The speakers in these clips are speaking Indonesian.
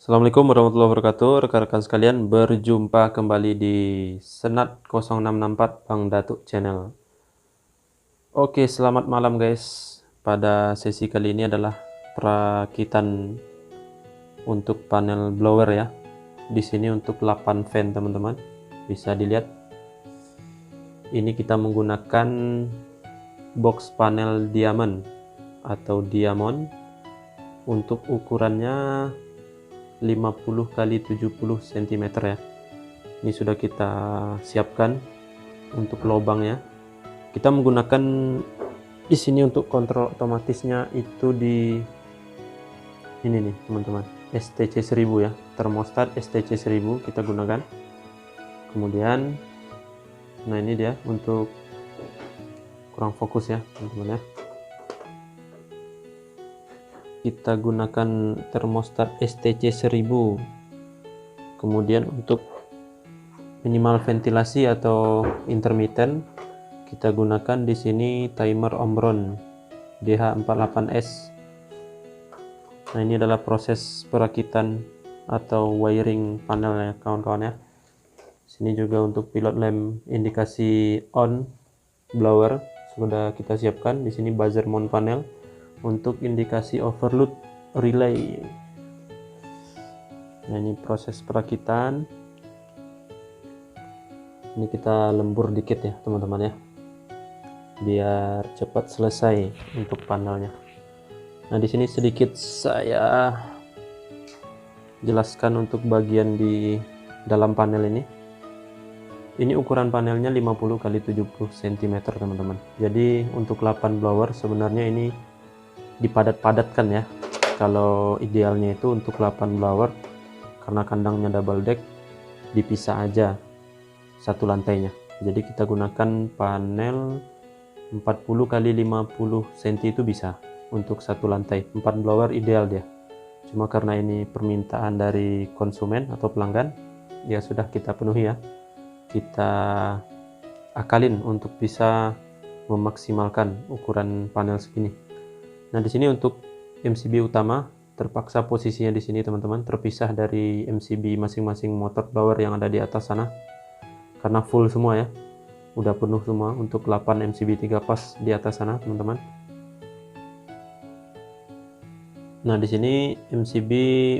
Assalamualaikum warahmatullahi wabarakatuh, rekan-rekan sekalian, berjumpa kembali di Senat 0664 Bang Datuk Channel. Oke, selamat malam guys. Pada sesi kali ini adalah perakitan untuk panel blower ya. Di sini untuk 8 fan teman-teman. Bisa dilihat. Ini kita menggunakan box panel diamond atau diamond untuk ukurannya 50 kali 70 cm ya. Ini sudah kita siapkan untuk lubangnya. Kita menggunakan di sini untuk kontrol otomatisnya itu di ini nih teman-teman, STC 1000 ya, termostat STC 1000 kita gunakan. Kemudian nah ini dia, untuk kurang fokus ya teman-teman ya, kita gunakan termostat STC 1000. Kemudian untuk minimal ventilasi atau intermittent kita gunakan di sini timer Omron DH48S. Nah, ini adalah proses perakitan atau wiring panel ya kawan-kawan ya. Sini juga untuk pilot lamp indikasi on blower sudah kita siapkan. Di sini buzzer mount panel untuk indikasi overload relay. Nah, ini proses perakitan. Ini kita lembur dikit ya teman-teman ya, biar cepat selesai untuk panelnya. Nah, di sini sedikit saya jelaskan untuk bagian di dalam panel ini. Ini ukuran panelnya 50 kali 70 cm teman-teman. Jadi untuk 8 blower sebenarnya ini dipadat-padatkan ya. Kalau idealnya itu untuk 8 blower, karena kandangnya double deck, dipisah aja satu lantainya. Jadi kita gunakan panel 40 kali 50 cm itu bisa untuk satu lantai. 4 blower ideal dia. Cuma karena ini permintaan dari konsumen atau pelanggan, ya sudah kita penuhi ya. Kita akalin untuk bisa memaksimalkan ukuran panel segini. Nah, di sini untuk MCB utama terpaksa posisinya di sini teman-teman, terpisah dari MCB masing-masing motor blower yang ada di atas sana. Karena full semua ya. Udah penuh semua untuk 8 MCB 3 pas di atas sana, teman-teman. Nah, di sini MCB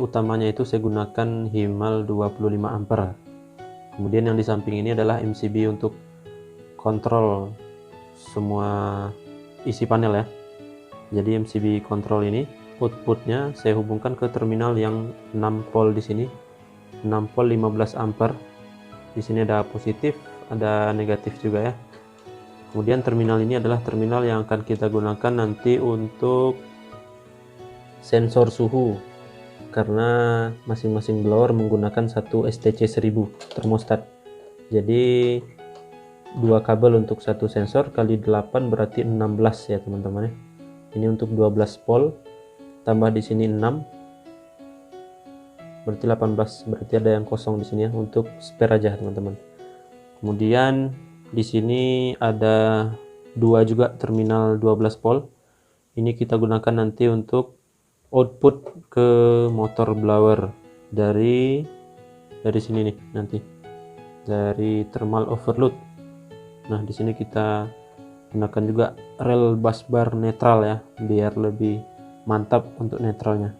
utamanya itu saya gunakan Himal 25 ampere. Kemudian yang di samping ini adalah MCB untuk kontrol semua isi panel ya. Jadi MCB kontrol ini outputnya saya hubungkan ke terminal yang 6 volt di sini. 6 volt 15 ampere. Di sini ada positif, ada negatif juga ya. Kemudian terminal ini adalah terminal yang akan kita gunakan nanti untuk sensor suhu, karena masing-masing blower menggunakan satu STC 1000 termostat. Jadi dua kabel untuk satu sensor kali 8 berarti 16 ya teman-teman ya. Ini untuk 12 volt, tambah di sini 6 berarti 18, berarti ada yang kosong di sini ya, untuk spare aja teman-teman. Kemudian di sini ada dua juga terminal 12 volt. Ini kita gunakan nanti untuk output ke motor blower dari sini nih nanti, dari thermal overload. Nah, di sini kita gunakan juga rel busbar netral ya, biar lebih mantap untuk netralnya,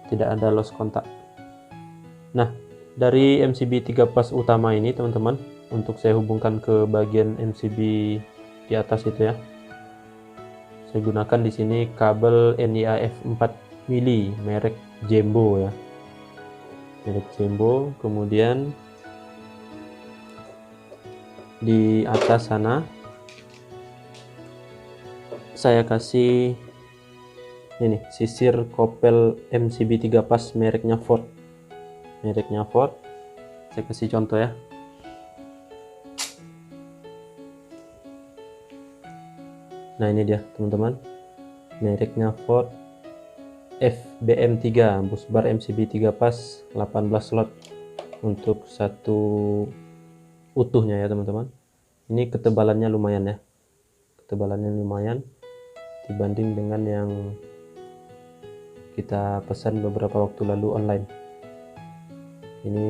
tidak ada loss kontak. Nah, dari MCB 3 pas utama ini teman-teman, untuk saya hubungkan ke bagian MCB di atas itu ya, saya gunakan di sini kabel NIAF 4 mili merek Jembo ya, merek Jembo. Kemudian di atas sana saya kasih ini sisir kopel MCB 3 pas mereknya Ford. Saya kasih contoh ya. Nah, ini dia teman-teman, mereknya Ford FBM3, busbar MCB 3 pas 18 slot untuk satu utuhnya ya teman-teman. Ini ketebalannya lumayan ya, dibanding dengan yang kita pesan beberapa waktu lalu online. Ini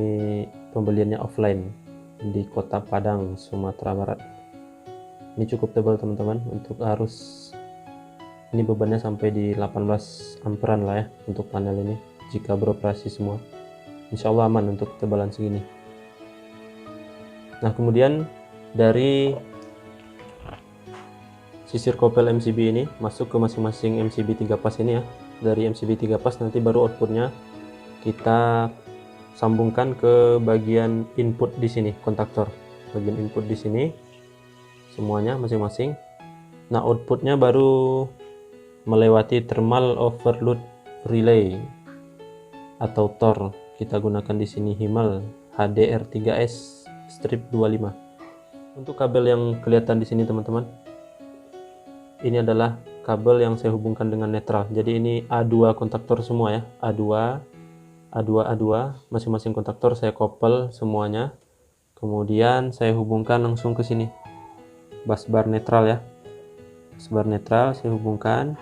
pembeliannya offline di Kota Padang, Sumatera Barat. Ini cukup tebal teman-teman untuk arus. Ini bebannya sampai di 18 amperan lah ya untuk panel ini jika beroperasi semua. Insya Allah aman untuk ketebalan segini. Nah, kemudian dari sisir kopel MCB ini masuk ke masing-masing MCB 3 pas ini ya. Dari MCB 3 pas nanti baru outputnya kita sambungkan ke bagian input di sini, kontaktor. Bagian input di sini semuanya masing-masing. Nah, outputnya baru melewati thermal overload relay atau TOR. Kita gunakan di sini Himal HDR3S strip 25. Untuk kabel yang kelihatan di sini teman-teman, ini adalah kabel yang saya hubungkan dengan netral. Jadi ini A2 kontaktor semua ya, A2, masing-masing kontaktor saya kopel semuanya. Kemudian saya hubungkan langsung ke sini, busbar netral ya, busbar netral saya hubungkan.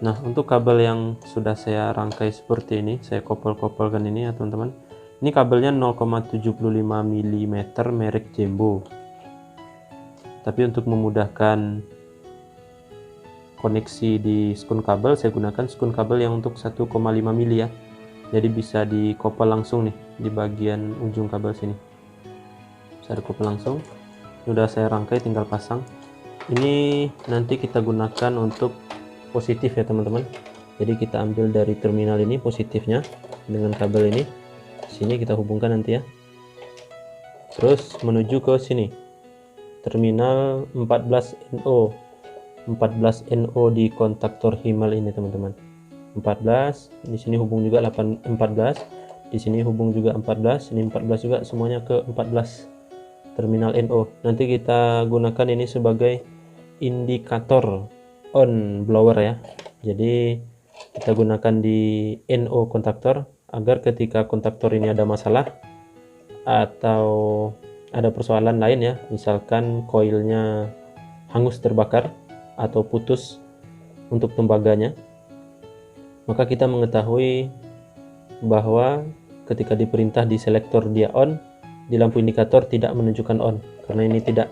Nah, untuk kabel yang sudah saya rangkai seperti ini, saya kopel-kopelkan ini ya teman-teman. Ini kabelnya 0,75 mm merek Jembo. Tapi untuk memudahkan koneksi di skun kabel, saya gunakan skun kabel yang untuk 1,5 mili ya. Jadi bisa dikopel langsung nih di bagian ujung kabel sini. Bisa dikopel langsung. Sudah saya rangkai, tinggal pasang. Ini nanti kita gunakan untuk positif ya teman-teman. Jadi kita ambil dari terminal ini positifnya dengan kabel ini. Sini kita hubungkan nanti ya. Terus menuju ke sini. Terminal 14NO. 14NO di kontaktor Himal ini teman-teman. 14, di sini hubung juga 14, di sini hubung juga 14, ini 14 juga, semuanya ke 14 terminal NO. Nanti kita gunakan ini sebagai indikator on blower ya. Jadi kita gunakan di NO kontaktor agar ketika kontaktor ini ada masalah atau ada persoalan lain ya, misalkan koilnya hangus terbakar atau putus untuk tembaganya, maka kita mengetahui bahwa ketika diperintah di selektor dia on, di lampu indikator tidak menunjukkan on, karena ini tidak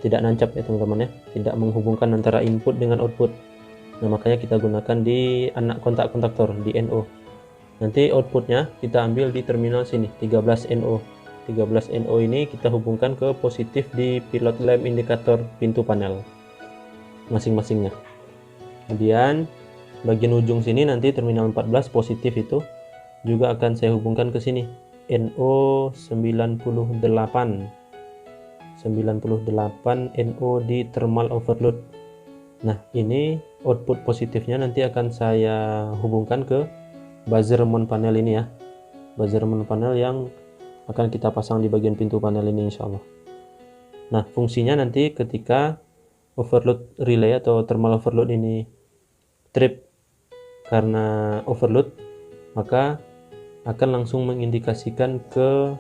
nancap ya teman-teman ya, tidak menghubungkan antara input dengan output. Nah, makanya kita gunakan di anak kontaktor di NO. Nanti outputnya kita ambil di terminal sini 13NO. 13NO ini kita hubungkan ke positif di pilot lamp indikator pintu panel masing-masingnya. Kemudian bagian ujung sini nanti terminal 14 positif itu juga akan saya hubungkan ke sini NO 98 NO di thermal overload. Nah, ini output positifnya nanti akan saya hubungkan ke buzzer mount panel ini ya, buzzer mount panel yang akan kita pasang di bagian pintu panel ini insya Allah. Nah, fungsinya nanti ketika overload relay atau thermal overload ini trip karena overload, maka akan langsung mengindikasikan ke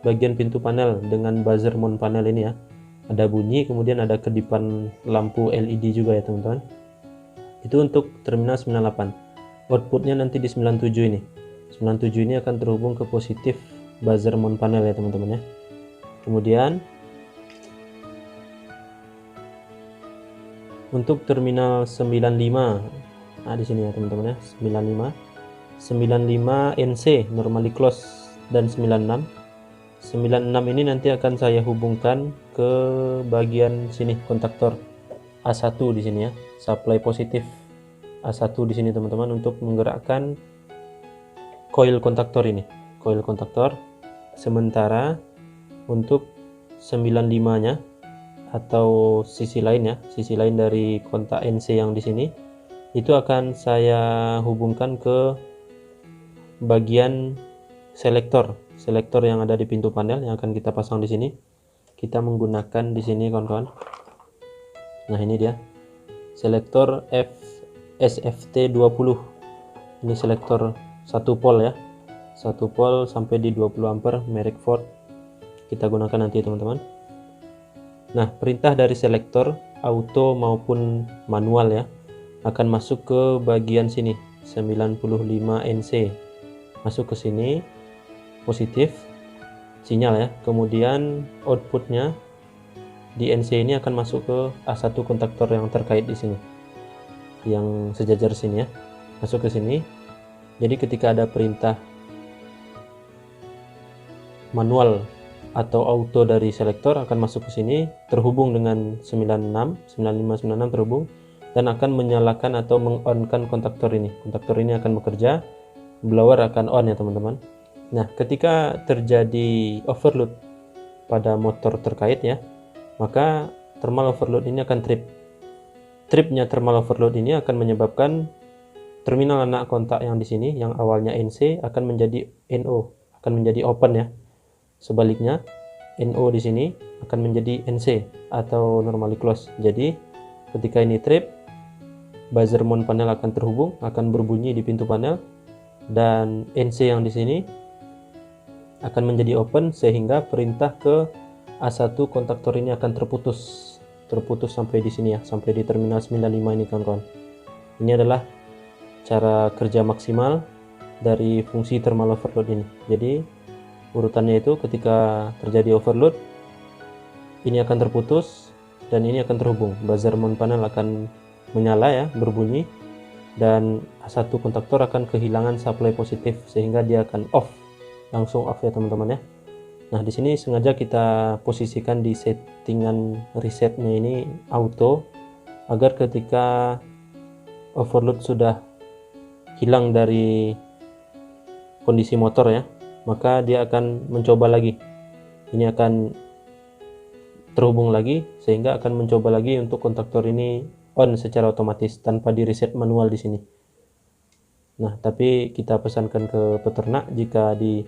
bagian pintu panel dengan buzzer mount panel ini ya. Ada bunyi, kemudian ada kedipan lampu LED juga ya teman-teman. Itu untuk terminal 98. Outputnya nanti di 97 ini. 97 ini akan terhubung ke positif buzzer mount panel ya teman-teman ya. Kemudian untuk terminal 95, nah di sini ya teman-teman ya, 95 NC normally close dan 96 ini nanti akan saya hubungkan ke bagian sini kontaktor A1 di sini ya, supply positif A1 di sini teman-teman, untuk menggerakkan coil kontaktor ini, coil kontaktor. Sementara untuk 95 nya atau sisi lain ya, sisi lain dari kontak NC yang di sini itu akan saya hubungkan ke bagian selektor yang ada di pintu panel yang akan kita pasang di sini. Kita menggunakan di sini kawan-kawan. Nah, ini dia selektor SFT 20. Ini selektor 1 pol ya, 1 pol sampai di 20 ampere merek Ford. Kita gunakan nanti teman-teman. Nah, perintah dari selektor auto maupun manual ya akan masuk ke bagian sini, 95 NC masuk ke sini positif sinyal ya, kemudian outputnya di NC ini akan masuk ke A1 kontaktor yang terkait di sini, yang sejajar sini ya, masuk ke sini. Jadi ketika ada perintah manual atau auto dari selektor akan masuk ke sini, terhubung dengan 9596 terhubung, dan akan menyalakan atau meng-on-kan kontaktor ini. Kontaktor ini akan bekerja, blower akan on ya teman-teman. Nah, ketika terjadi overload pada motor terkait ya, maka thermal overload ini akan trip. Tripnya thermal overload ini akan menyebabkan terminal anak kontak yang di sini, yang awalnya NC akan menjadi NO, akan menjadi open ya. Sebaliknya, NO di sini akan menjadi NC atau normally close. Jadi, ketika ini trip, buzzer mount panel akan terhubung, akan berbunyi di pintu panel, dan NC yang di sini akan menjadi open sehingga perintah ke A1 kontaktor ini akan terputus sampai di sini ya, sampai di terminal 95 ini kawan-kawan. Ini adalah cara kerja maksimal dari fungsi thermal overload ini. Jadi urutannya itu ketika terjadi overload ini akan terputus dan ini akan terhubung, buzzer mount panel akan menyala ya, berbunyi, dan A1 kontaktor akan kehilangan supply positif sehingga dia akan off, langsung off ya teman-teman ya. Nah, di sini sengaja kita posisikan di settingan resetnya ini auto, agar ketika overload sudah hilang dari kondisi motor ya, maka dia akan mencoba lagi. Ini akan terhubung lagi sehingga akan mencoba lagi untuk kontaktor ini on secara otomatis tanpa di reset manual di sini. Nah, tapi kita pesankan ke peternak jika di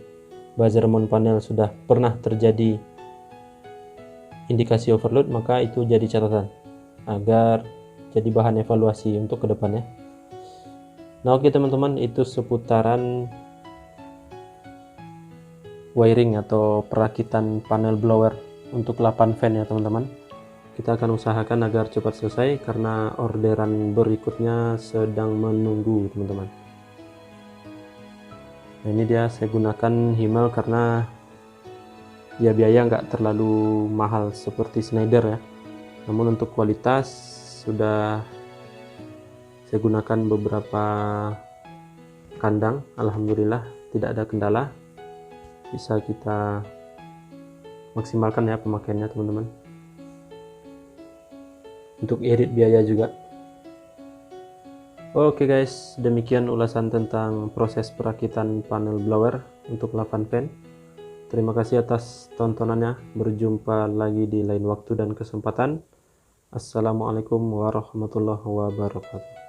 buzzer mount panel sudah pernah terjadi indikasi overload, maka itu jadi catatan agar jadi bahan evaluasi untuk kedepannya. Nah, oke teman-teman, itu seputaran wiring atau perakitan panel blower untuk 8 fan ya teman-teman. Kita akan usahakan agar cepat selesai karena orderan berikutnya sedang menunggu teman-teman. Nah, ini dia saya gunakan Himmel karena ya biaya nggak terlalu mahal seperti Schneider ya, namun untuk kualitas sudah saya gunakan beberapa kandang, alhamdulillah tidak ada kendala, bisa kita maksimalkan ya pemakaiannya teman-teman, untuk irit biaya juga. Oke guys, demikian ulasan tentang proses perakitan panel blower untuk 8 fan. Terima kasih atas tontonannya. Berjumpa lagi di lain waktu dan kesempatan. Assalamualaikum warahmatullahi wabarakatuh.